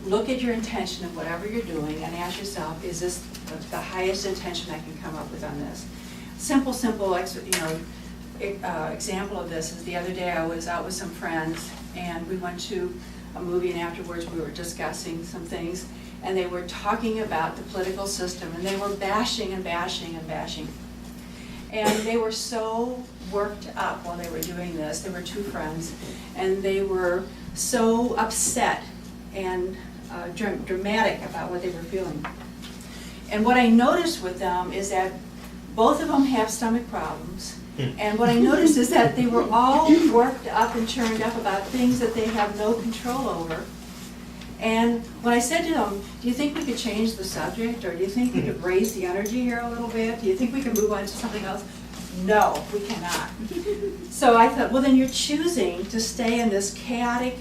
look at your intention of whatever you're doing and ask yourself, is this the highest intention I can come up with on this? Simple, example of this is the other day I was out with some friends and we went to a movie, and afterwards we were discussing some things, and they were talking about the political system, and they were bashing and bashing and bashing. And they were so worked up while they were doing this. There were two friends, and they were so upset and dramatic about what they were feeling. And what I noticed with them is that both of them have stomach problems. And what I noticed is that they were all worked up and churned up about things that they have no control over. And when I said to them, do you think we could change the subject, or do you think we could raise the energy here a little bit? Do you think we could move on to something else? No, we cannot. So I thought, well, then you're choosing to stay in this chaotic,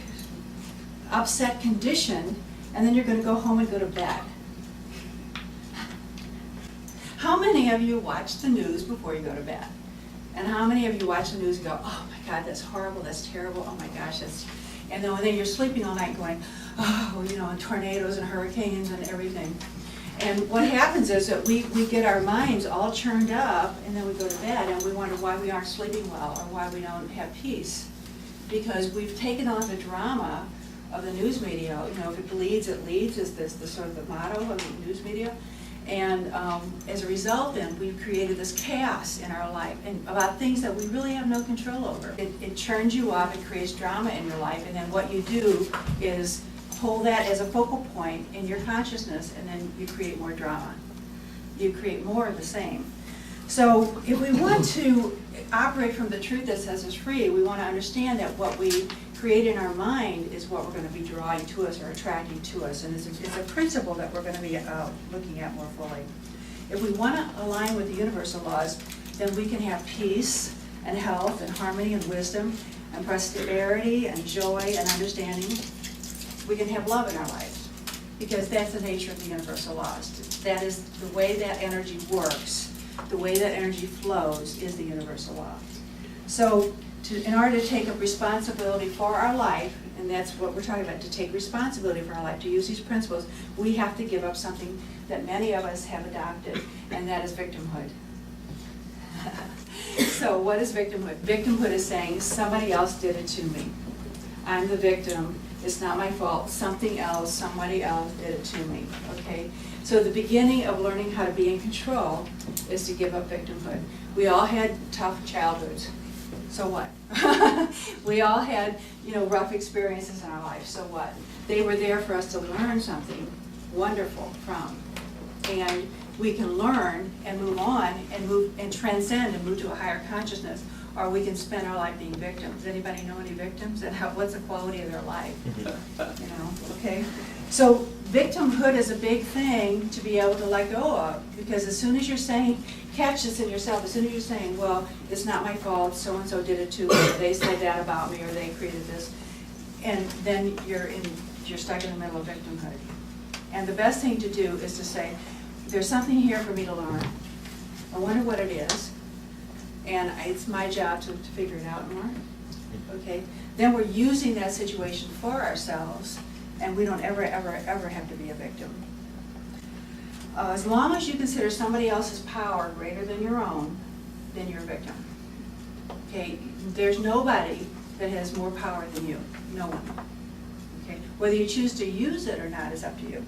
upset condition, and then you're going to go home and go to bed. How many of you watch the news before you go to bed? And how many of you watch the news and go, oh my God, that's horrible, that's terrible, oh my gosh, that's... And then you're sleeping all night going, oh, and tornadoes and hurricanes and everything. And what happens is that we get our minds all churned up, and then we go to bed and we wonder why we aren't sleeping well or why we don't have peace. Because we've taken on the drama of the news media. If it bleeds, it leads, is this the sort of the motto of the news media. And as a result, then, we've created this chaos in our life and about things that we really have no control over. It churns you up, it creates drama in your life, and then what you do is pull that as a focal point in your consciousness, and then you create more drama. You create more of the same. So if we want to operate from the truth that sets us free, we want to understand that what we create in our mind is what we're going to be drawing to us or attracting to us. And it's a principle that we're going to be looking at more fully. If we want to align with the universal laws, then we can have peace and health and harmony and wisdom and prosperity and joy and understanding. We can have love in our lives because that's the nature of the universal laws. That is the way that energy works. The way that energy flows is the universal law. So in order to take up responsibility for our life, and that's what we're talking about, to take responsibility for our life, to use these principles, we have to give up something that many of us have adopted, and that is victimhood. So what is victimhood? Victimhood is saying somebody else did it to me. I'm the victim. It's not my fault. Something else, somebody else did it to me. Okay? So the beginning of learning how to be in control is to give up victimhood. We all had tough childhoods. So what? We all had, rough experiences in our life. So what? They were there for us to learn something wonderful from. And we can learn and move on and move and transcend and move to a higher consciousness, or we can spend our life being victims. Anybody know any victims? And what's the quality of their life? Okay? So victimhood is a big thing to be able to let go of, because as soon as you're saying, catch this in yourself, as soon as you're saying, well, it's not my fault, so-and-so did it to me, or they said that about me, or they created this, and then you're stuck in the middle of victimhood. And the best thing to do is to say, there's something here for me to learn. I wonder what it is, and it's my job to figure it out and learn. Okay? Then we're using that situation for ourselves, and we don't ever, ever, ever have to be a victim. As long as you consider somebody else's power greater than your own, then you're a victim. Okay? There's nobody that has more power than you. No one. Okay? Whether you choose to use it or not is up to you.